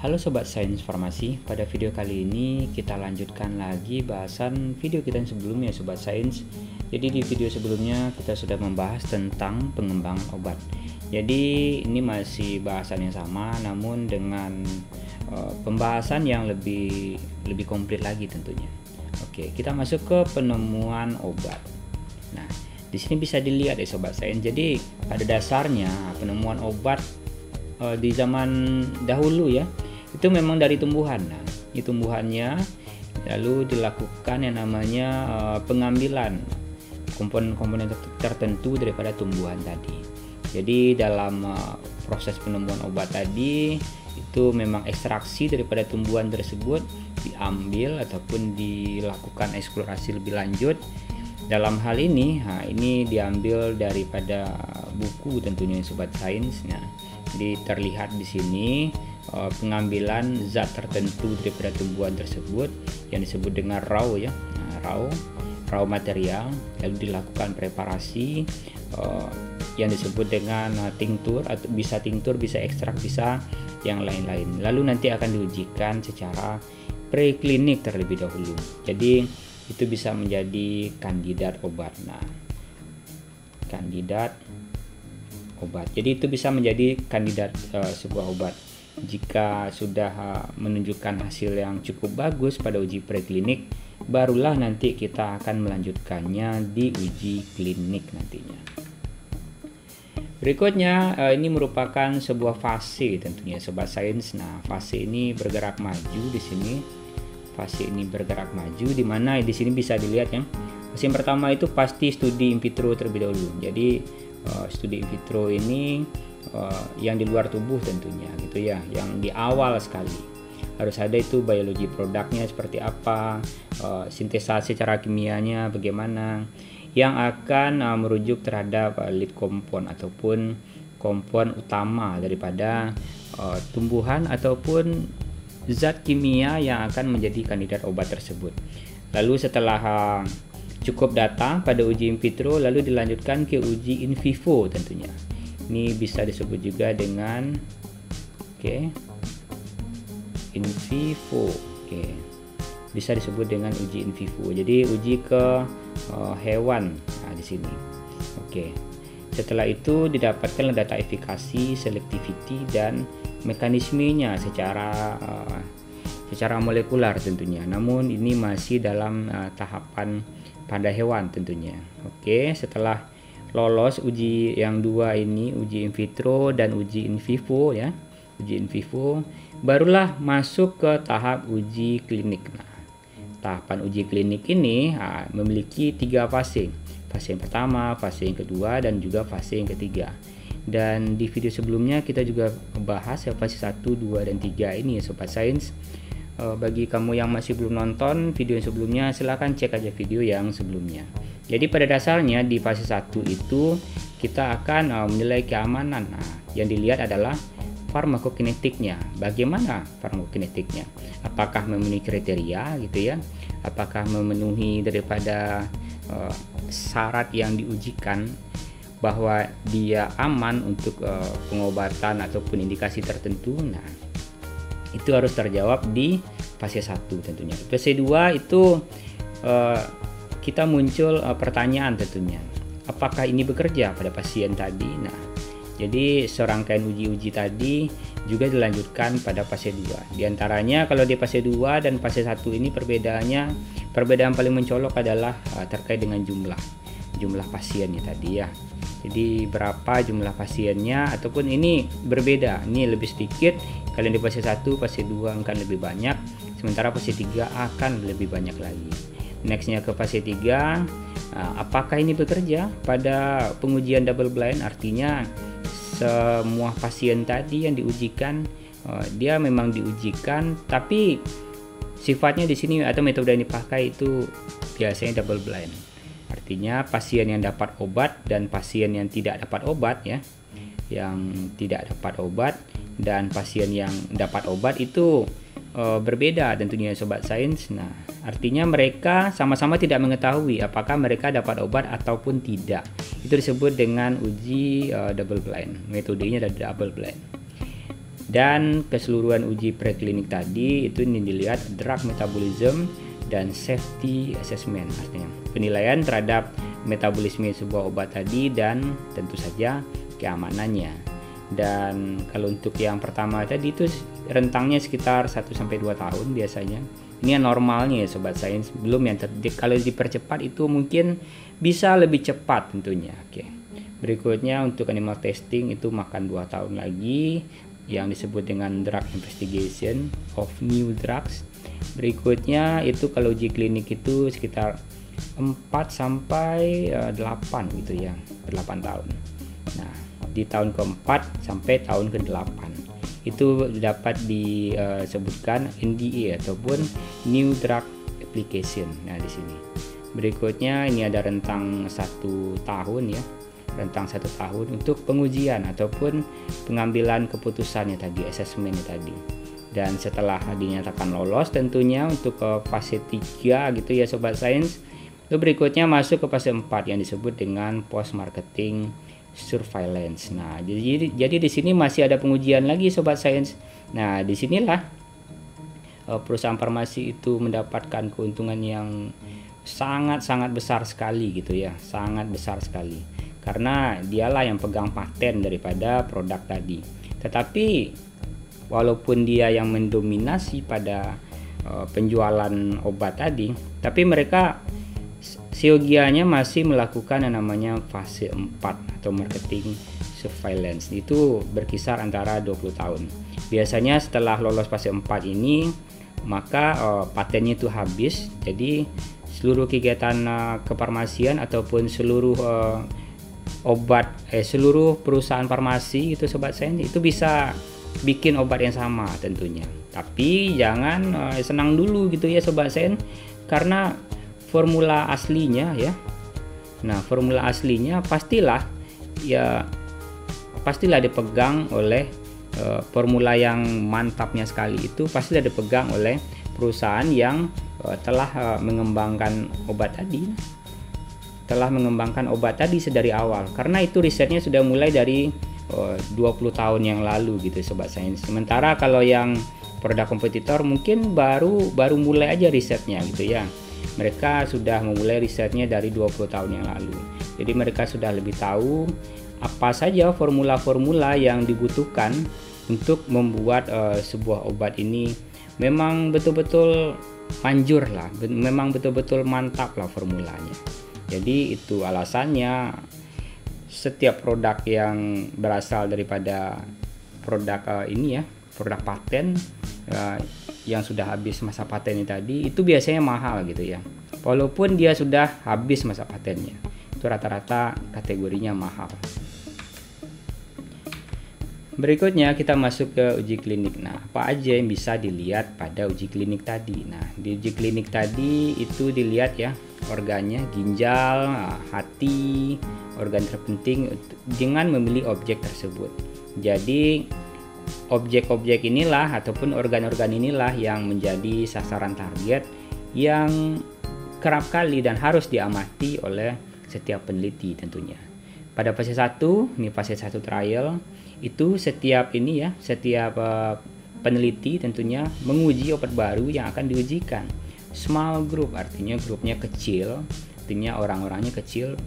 Halo Sobat Sains Farmasi, pada video kali ini kita lanjutkan lagi bahasan video kita yang sebelumnya Sobat Sains. Jadi di video sebelumnya kita sudah membahas tentang pengembangan obat. Jadi ini masih bahasan yang sama namun dengan pembahasan yang lebih komplit lagi tentunya. Oke, kita masuk ke penemuan obat. Nah, di sini bisa dilihat ya Sobat Sains. Jadi pada dasarnya penemuan obat di zaman dahulu ya, itu memang dari tumbuhan. Nah, ini tumbuhannya lalu dilakukan yang namanya pengambilan komponen-komponen tertentu daripada tumbuhan tadi. Jadi dalam proses penemuan obat tadi itu memang ekstraksi daripada tumbuhan tersebut diambil ataupun dilakukan eksplorasi lebih lanjut. Dalam hal ini, ini diambil daripada buku tentunya Sobat Sains. Nah, jadi terlihat di sini pengambilan zat tertentu daripada tumbuhan tersebut yang disebut dengan raw ya, raw material, lalu dilakukan preparasi yang disebut dengan tinktur, atau bisa tinktur, bisa ekstrak, bisa yang lain-lain. Lalu nanti akan diujikan secara preklinik terlebih dahulu. Jadi itu bisa menjadi kandidat obat. Nah, kandidat obat. Jadi itu bisa menjadi kandidat sebuah obat jika sudah menunjukkan hasil yang cukup bagus pada uji preklinik, barulah nanti kita akan melanjutkannya di uji klinik nantinya. Berikutnya ini merupakan sebuah fase tentunya Sobat Sains. Nah, fase ini bergerak maju di sini. Fase ini bergerak maju di mana di sini bisa dilihat ya. Fase yang pertama itu pasti studi in vitro terlebih dahulu. Jadi studi in vitro ini yang di luar tubuh tentunya gitu ya, yang di awal sekali harus ada itu biologi produknya seperti apa, sintesa secara kimianya bagaimana, yang akan merujuk terhadap lead compound ataupun kompon utama daripada tumbuhan ataupun zat kimia yang akan menjadi kandidat obat tersebut. Lalu setelah cukup data pada uji in vitro, lalu dilanjutkan ke uji in vivo tentunya. Ini bisa disebut juga dengan in vivo. Bisa disebut dengan uji in vivo. Jadi uji ke hewan. Nah, di sini. Setelah itu didapatkan data efikasi, selectivity dan mekanismenya secara molekular tentunya. Namun ini masih dalam tahapan pada hewan tentunya. Setelah lolos uji yang dua ini, uji in vitro dan uji in vivo ya, uji in vivo, barulah masuk ke tahap uji klinik. Nah, tahapan uji klinik ini memiliki 3 fase. Fase yang pertama, fase yang kedua, dan juga fase yang ketiga. Dan di video sebelumnya kita juga bahas ya fase 1, 2, dan 3 ini ya Sobat Sains. Bagi kamu yang masih belum nonton video yang sebelumnya, silahkan cek aja video yang sebelumnya. Jadi pada dasarnya di fase 1 itu kita akan menilai keamanan. Nah, yang dilihat adalah farmakokinetiknya. Bagaimana farmakokinetiknya? Apakah memenuhi kriteria gitu ya? Apakah memenuhi daripada syarat yang diujikan bahwa dia aman untuk pengobatan ataupun indikasi tertentu? Nah, itu harus terjawab di fase 1 tentunya. Fase 2 itu kita muncul pertanyaan tentunya, apakah ini bekerja pada pasien tadi? Nah, jadi serangkaian uji-uji tadi juga dilanjutkan pada fase 2. Di antaranya kalau di fase 2 dan fase 1 ini perbedaan paling mencolok adalah terkait dengan jumlah pasiennya tadi ya. Jadi berapa jumlah pasiennya, ataupun ini berbeda, ini lebih sedikit. Kalian di fase 1, fase 2 akan lebih banyak, sementara fase 3 akan lebih banyak lagi. Nextnya ke fase 3, apakah ini bekerja pada pengujian double blind? Artinya semua pasien tadi yang diujikan, dia memang diujikan, tapi sifatnya di sini atau metode yang dipakai itu biasanya double blind. Artinya pasien yang dapat obat dan pasien yang tidak dapat obat ya, yang tidak dapat obat dan pasien yang dapat obat itu berbeda tentunya Sobat Sains. Nah, artinya mereka sama-sama tidak mengetahui apakah mereka dapat obat ataupun tidak. Itu disebut dengan uji double blind. Metodenya adalah double blind. Dan keseluruhan uji preklinik tadi itu ini dilihat drug metabolism dan safety assessment, artinya penilaian terhadap metabolisme sebuah obat tadi dan tentu saja keamanannya. Dan kalau untuk yang pertama tadi itu rentangnya sekitar 1-2 tahun biasanya. Ini yang normalnya ya sobat sains, belum yang kalau dipercepat itu mungkin bisa lebih cepat tentunya. Oke. Berikutnya untuk animal testing itu makan 2 tahun lagi, yang disebut dengan drug investigation of new drugs. Berikutnya itu kalau uji klinik itu sekitar 4-8 gitu ya, 8 tahun. Nah, di tahun keempat sampai tahun ke-8 itu dapat disebutkan NDA ataupun New Drug Application. Nah, di sini. Berikutnya ini ada rentang 1 tahun ya. Rentang 1 tahun untuk pengujian ataupun pengambilan keputusannya tadi, assessment tadi. Dan setelah dinyatakan lolos tentunya untuk ke fase 3 gitu ya sobat sains. Lalu berikutnya masuk ke fase 4 yang disebut dengan post marketing surveillance. Nah, jadi di sini masih ada pengujian lagi sobat sains. Nah, disinilah perusahaan farmasi itu mendapatkan keuntungan yang sangat besar sekali gitu ya, sangat besar sekali. Karena dialah yang pegang paten daripada produk tadi. Tetapi walaupun dia yang mendominasi pada penjualan obat tadi, tapi mereka siogianya masih melakukan yang namanya fase 4 atau marketing surveillance. Itu berkisar antara 20 tahun. Biasanya setelah lolos fase 4 ini maka patennya itu habis. Jadi seluruh kegiatan kefarmasian ataupun seluruh seluruh perusahaan farmasi itu sobat sains itu bisa bikin obat yang sama tentunya. Tapi jangan senang dulu gitu ya sobat sains, karena formula aslinya ya. Nah, formula aslinya pastilah dipegang oleh formula yang mantapnya sekali itu pastilah dipegang oleh perusahaan yang telah mengembangkan obat tadi sedari awal, karena itu risetnya sudah mulai dari 20 tahun yang lalu gitu sobat sains. Sementara kalau yang produk kompetitor mungkin baru mulai aja risetnya gitu ya. Mereka sudah memulai risetnya dari 20 tahun yang lalu. Jadi mereka sudah lebih tahu apa saja formula-formula yang dibutuhkan untuk membuat sebuah obat ini memang betul-betul manjur lah, memang betul-betul mantap lah formulanya. Jadi itu alasannya setiap produk yang berasal daripada produk produk paten yang sudah habis masa patennya tadi itu biasanya mahal gitu ya. Walaupun dia sudah habis masa patennya, itu rata-rata kategorinya mahal. Berikutnya kita masuk ke uji klinik. Nah, apa aja yang bisa dilihat pada uji klinik tadi? Nah, di uji klinik tadi itu dilihat ya organnya, ginjal, hati, organ terpenting dengan memilih objek tersebut. Jadi objek-objek inilah ataupun organ-organ inilah yang menjadi sasaran target yang kerap kali dan harus diamati oleh setiap peneliti tentunya. Pada fase 1, ini fase 1 trial, itu setiap peneliti tentunya menguji obat baru yang akan diujikan. Small group artinya grupnya kecil, artinya orang-orangnya kecil.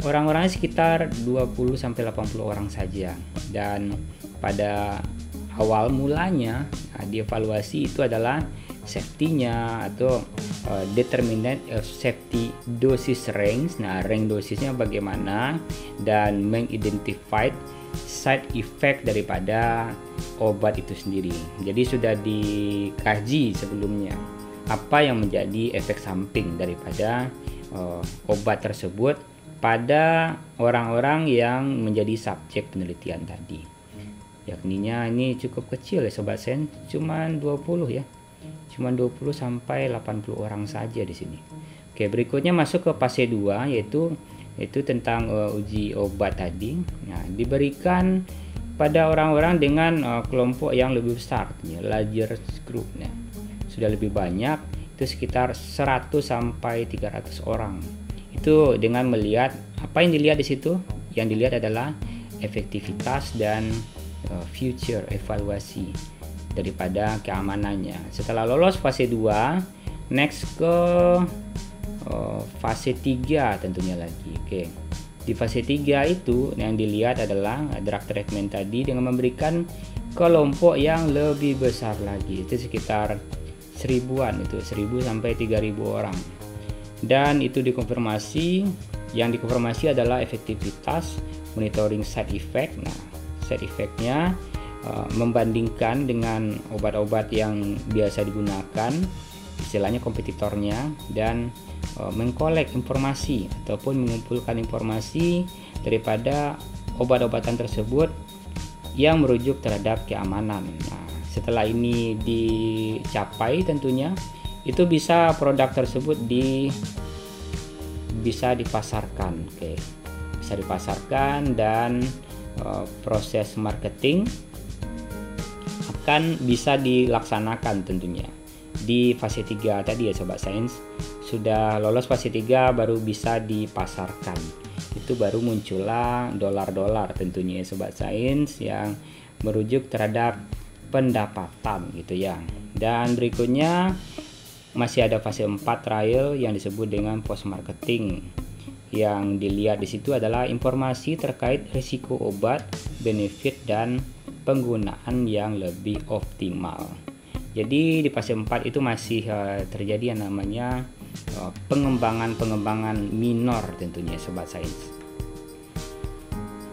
Orang-orangnya sekitar 20-80 orang saja. Dan pada awal mulanya dievaluasi itu adalah safety-nya atau determinant of safety dosage range. Nah, range dosisnya bagaimana dan mengidentified side effect daripada obat itu sendiri. Jadi sudah dikaji sebelumnya apa yang menjadi efek samping daripada obat tersebut pada orang-orang yang menjadi subjek penelitian tadi. Yakninya ini cukup kecil ya sobat sains, cuman 20 ya. Cuman 20 sampai 80 orang saja di sini. Oke, berikutnya masuk ke fase 2 yaitu tentang uji obat tadi. Nah, diberikan pada orang-orang dengan kelompok yang lebih besar, larger group. Nah, sudah lebih banyak, itu sekitar 100 sampai 300 orang. Itu dengan melihat apa yang dilihat di situ? Yang dilihat adalah efektivitas dan future evaluasi daripada keamanannya. Setelah lolos fase 2, next ke fase 3 tentunya lagi. Oke. Di fase 3 itu yang dilihat adalah drug treatment tadi dengan memberikan kelompok yang lebih besar lagi. Itu sekitar 1000-an, itu 1000 sampai 3000 orang. Dan itu dikonfirmasi, yang dikonfirmasi adalah efektivitas, monitoring side effect. Nah, side effectnya membandingkan dengan obat-obat yang biasa digunakan, istilahnya kompetitornya, dan mengkolek informasi ataupun mengumpulkan informasi daripada obat-obatan tersebut yang merujuk terhadap keamanan. Nah, setelah ini dicapai tentunya itu bisa produk tersebut bisa dipasarkan. Oke. Bisa dipasarkan dan proses marketing akan bisa dilaksanakan tentunya di fase 3 tadi ya Sobat Sains. Sudah lolos fase 3 baru bisa dipasarkan. Itu baru muncullah dolar-dolar tentunya ya Sobat Sains, yang merujuk terhadap pendapatan gitu ya. Dan berikutnya masih ada fase 4 trial yang disebut dengan post marketing. Yang dilihat di situ adalah informasi terkait risiko obat, benefit, dan penggunaan yang lebih optimal. Jadi di fase 4 itu masih terjadi yang namanya pengembangan minor tentunya Sobat Sains.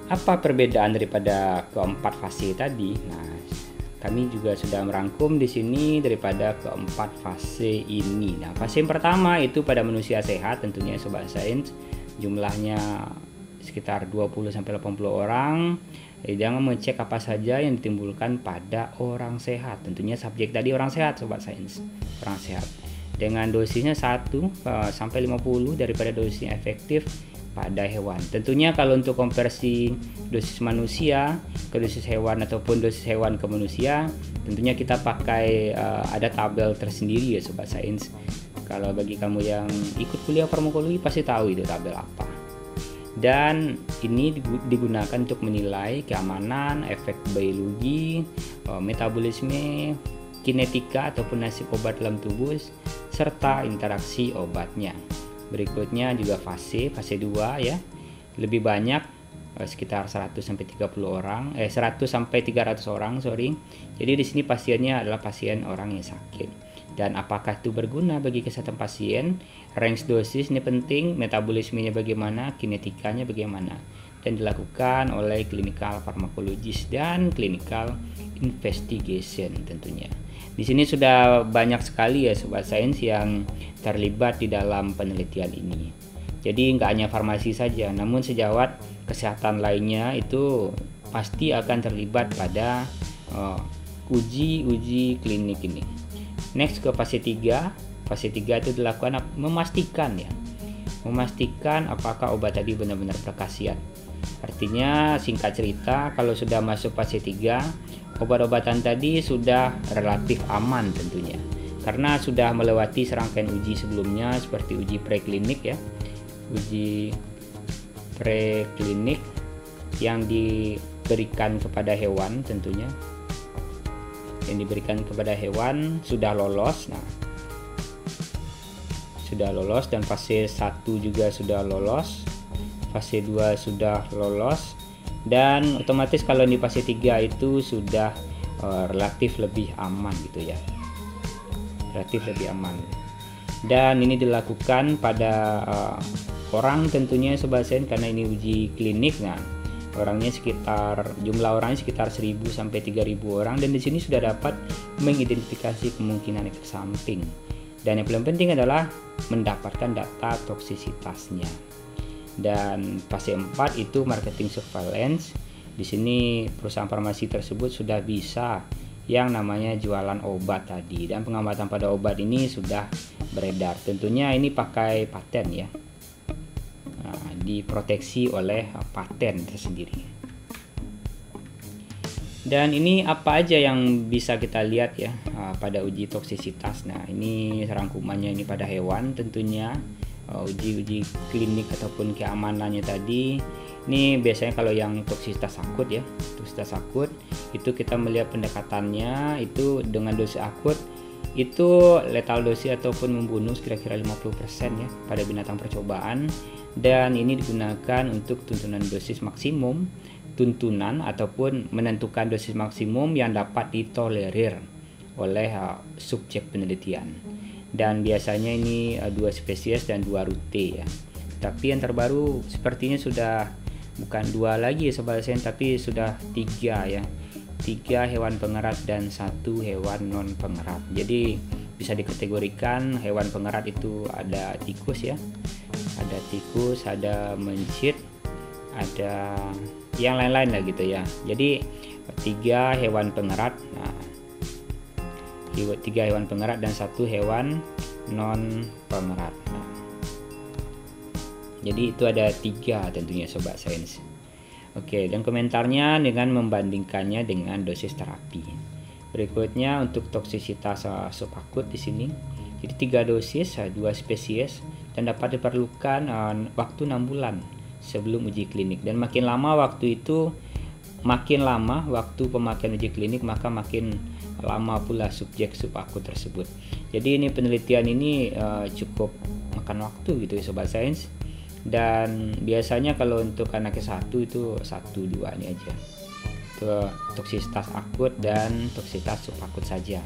Apa perbedaan daripada keempat fase tadi? Nah, kami juga sudah merangkum di sini daripada keempat fase ini. Nah, fase yang pertama itu pada manusia sehat tentunya Sobat Sains. Jumlahnya sekitar 20-80 orang. Jangan mengecek apa saja yang ditimbulkan pada orang sehat. Tentunya subjek tadi orang sehat Sobat Sains. Orang sehat. Dengan dosisnya 1 sampai 50 daripada dosis yang efektif pada hewan. Tentunya kalau untuk konversi dosis manusia ke dosis hewan ataupun dosis hewan ke manusia, tentunya kita pakai ada tabel tersendiri ya Sobat Sains. Kalau bagi kamu yang ikut kuliah farmakologi pasti tahu itu tabel apa. Dan ini digunakan untuk menilai keamanan, efek biologi, metabolisme, kinetika ataupun nasib obat dalam tubuh, serta interaksi obatnya. Berikutnya juga fase 2 ya. Lebih banyak sekitar 100 sampai 30 orang, 100 sampai 300 orang, sorry. Jadi di sini pasiennya adalah pasien orang yang sakit. Dan apakah itu berguna bagi kesehatan pasien? Range dosis ini penting, metabolismenya bagaimana, kinetikanya bagaimana, dan dilakukan oleh clinical pharmacologist dan clinical investigation tentunya. Di sini sudah banyak sekali ya Sobat Sains yang terlibat di dalam penelitian ini. Jadi nggak hanya farmasi saja, namun sejawat kesehatan lainnya itu pasti akan terlibat pada uji klinik ini. Next ke fase 3. Fase 3 itu dilakukan memastikan apakah obat tadi benar-benar berkhasiat. Artinya singkat cerita, kalau sudah masuk fase 3, obat-obatan tadi sudah relatif aman tentunya. Karena sudah melewati serangkaian uji sebelumnya seperti uji preklinik ya. Uji preklinik yang diberikan kepada hewan tentunya. Yang diberikan kepada hewan sudah lolos. Nah, sudah lolos, dan fase 1 juga sudah lolos. Fase 2 sudah lolos, dan otomatis kalau di fase 3 itu sudah relatif lebih aman gitu ya. Relatif lebih aman. Dan ini dilakukan pada orang tentunya Sobat Sains, karena ini uji klinik. Nah, jumlah orangnya sekitar 1000 sampai 3000 orang, dan di sini sudah dapat mengidentifikasi kemungkinan efek samping. Dan yang paling penting adalah mendapatkan data toksisitasnya. Dan fase 4 itu marketing surveillance. Di sini perusahaan farmasi tersebut sudah bisa yang namanya jualan obat tadi, dan pengamatan pada obat ini sudah beredar. Tentunya ini pakai paten ya. Diproteksi oleh paten tersendiri. Dan ini apa aja yang bisa kita lihat ya pada uji toksisitas. Nah, ini rangkumannya ini pada hewan tentunya. uji klinik ataupun keamanannya tadi. Ini biasanya kalau yang toksisitas akut ya, toksisitas akut itu kita melihat pendekatannya itu dengan dosis akut itu lethal dosis ataupun membunuh kira-kira 50% ya pada binatang percobaan, dan ini digunakan untuk tuntunan dosis maksimum, tuntunan ataupun menentukan dosis maksimum yang dapat ditolerir oleh subjek penelitian. Dan biasanya ini 2 spesies dan 2 rute ya. Tapi yang terbaru sepertinya sudah bukan 2 lagi Sobat Sains, tapi sudah 3 ya. 3 hewan pengerat dan 1 hewan non pengerat. Jadi bisa dikategorikan hewan pengerat itu ada tikus ya, ada tikus, ada mencit, ada yang lain-lain lah gitu ya. Jadi 3 hewan pengerat, 3 hewan pengerat dan 1 hewan non pengerat. Jadi itu ada 3 tentunya Sobat Sains. Oke, dan komentarnya dengan membandingkannya dengan dosis terapi. Berikutnya untuk toksisitas subakut di sini. Jadi 3 dosis, 2 spesies, dan dapat diperlukan waktu 6 bulan sebelum uji klinik. Dan makin lama waktu pemakaian uji klinik, maka makin lama pula subjek subakut tersebut. Jadi ini penelitian ini cukup makan waktu gitu ya Sobat Sains. Dan biasanya kalau untuk anaknya 1 itu 1-2 ini aja, itu toksisitas akut dan toksisitas subakut saja.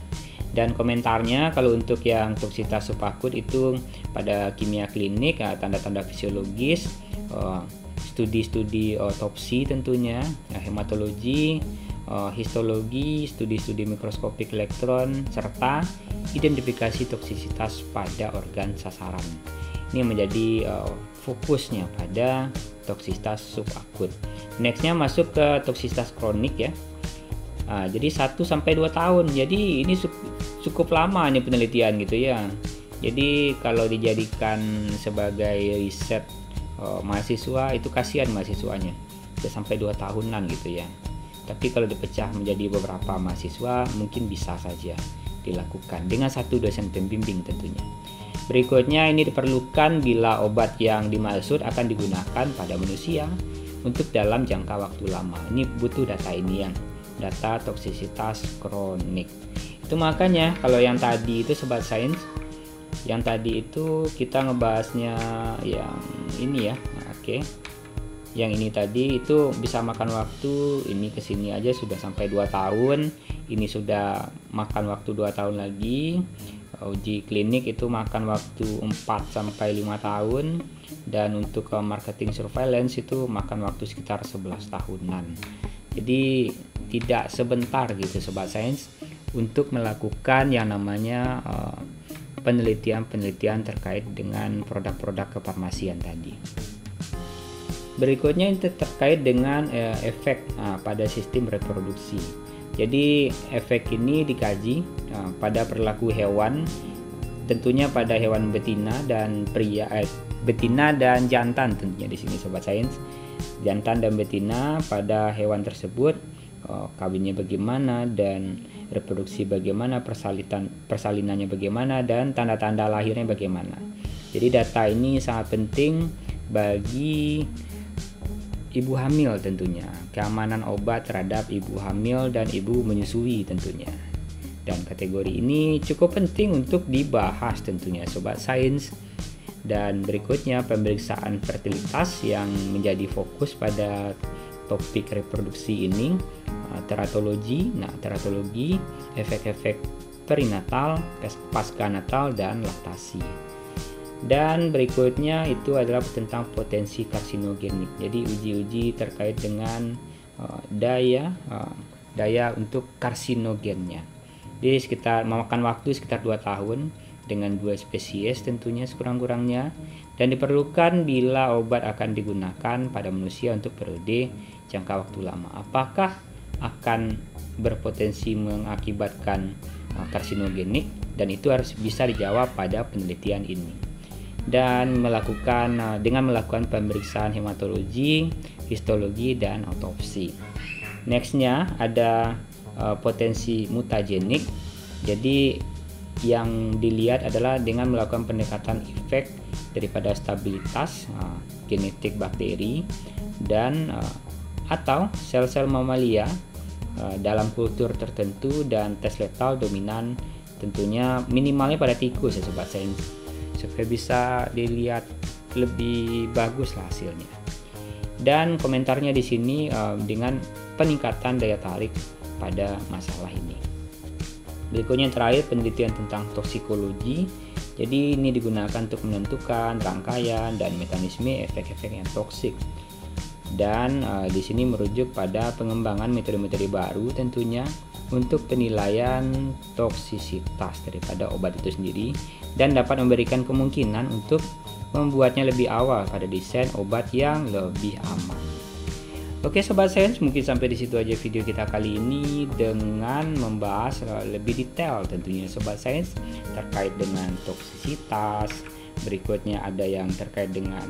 Dan komentarnya kalau untuk yang toksisitas subakut itu pada kimia klinik, tanda-tanda fisiologis, studi-studi otopsi tentunya, hematologi, histologi, studi-studi mikroskopik elektron, serta identifikasi toksisitas pada organ sasaran. Ini menjadi fokusnya pada toksisitas subakut. Nextnya masuk ke toksisitas kronik ya. Jadi 1-2 tahun. Jadi ini cukup lama nih penelitian gitu ya. Jadi kalau dijadikan sebagai riset mahasiswa itu kasihan mahasiswanya, sudah sampai 2 tahunan gitu ya. Tapi kalau dipecah menjadi beberapa mahasiswa mungkin bisa saja dilakukan dengan 1 dosen pembimbing tentunya. Berikutnya ini diperlukan bila obat yang dimaksud akan digunakan pada manusia untuk dalam jangka waktu lama. Ini butuh data ini yang data toksisitas kronik. Itu makanya kalau yang tadi itu Sobat Sains, yang tadi itu kita ngebahasnya yang ini ya. Oke. Yang ini tadi itu bisa makan waktu, ini kesini aja sudah sampai 2 tahun, ini sudah makan waktu 2 tahun lagi. Uji klinik itu makan waktu 4-5 tahun, dan untuk marketing surveillance itu makan waktu sekitar 11 tahunan. Jadi tidak sebentar gitu Sobat Sains untuk melakukan yang namanya penelitian-penelitian terkait dengan produk-produk kefarmasian tadi. Berikutnya itu terkait dengan efek pada sistem reproduksi. Jadi efek ini dikaji pada perilaku hewan, tentunya pada hewan betina dan betina dan jantan tentunya di sini Sobat Sains. Jantan dan betina pada hewan tersebut kawinnya bagaimana dan reproduksi bagaimana, persalinannya bagaimana, dan tanda-tanda lahirnya bagaimana. Jadi data ini sangat penting bagi ibu hamil tentunya, keamanan obat terhadap ibu hamil dan ibu menyusui tentunya. Dan kategori ini cukup penting untuk dibahas tentunya Sobat Sains. Dan berikutnya pemeriksaan fertilitas yang menjadi fokus pada topik reproduksi ini, teratologi. Nah, teratologi, efek-efek perinatal, pasca natal, dan laktasi. Dan berikutnya itu adalah tentang potensi karsinogenik. Jadi uji-uji terkait dengan daya untuk karsinogennya. Jadi sekitar memakan waktu sekitar 2 tahun dengan 2 spesies tentunya sekurang-kurangnya, dan diperlukan bila obat akan digunakan pada manusia untuk periode jangka waktu lama. Apakah akan berpotensi mengakibatkan karsinogenik, dan itu harus bisa dijawab pada penelitian ini. Dan dengan melakukan pemeriksaan hematologi, histologi, dan autopsi. Nextnya ada potensi mutagenik. Jadi yang dilihat adalah dengan melakukan pendekatan efek daripada stabilitas genetik bakteri dan atau sel-sel mamalia dalam kultur tertentu, dan tes letal dominan tentunya minimalnya pada tikus ya sobat sains, supaya bisa dilihat lebih bagus lah hasilnya. Dan komentarnya di sini dengan peningkatan daya tarik pada masalah ini. Berikutnya yang terakhir, penelitian tentang toksikologi. Jadi ini digunakan untuk menentukan rangkaian dan mekanisme efek-efek yang toksik. Dan di sini merujuk pada pengembangan metode-metode baru tentunya untuk penilaian toksisitas daripada obat itu sendiri, dan dapat memberikan kemungkinan untuk membuatnya lebih awal pada desain obat yang lebih aman. Oke sobat sains, mungkin sampai di situ aja video kita kali ini dengan membahas lebih detail tentunya sobat sains terkait dengan toksisitas. Berikutnya ada yang terkait dengan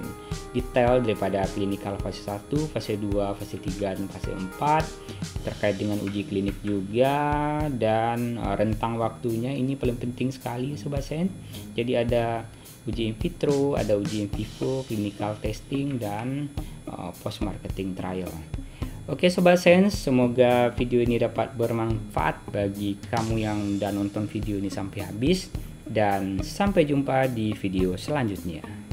detail daripada klinikal fase 1, fase 2, fase 3, dan fase 4, terkait dengan uji klinik juga, dan rentang waktunya ini paling penting sekali sobat sains. Jadi ada uji in vitro, ada uji in vivo, clinical testing, dan post marketing trial. Oke sobat sains, semoga video ini dapat bermanfaat bagi kamu yang udah nonton video ini sampai habis, dan sampai jumpa di video selanjutnya.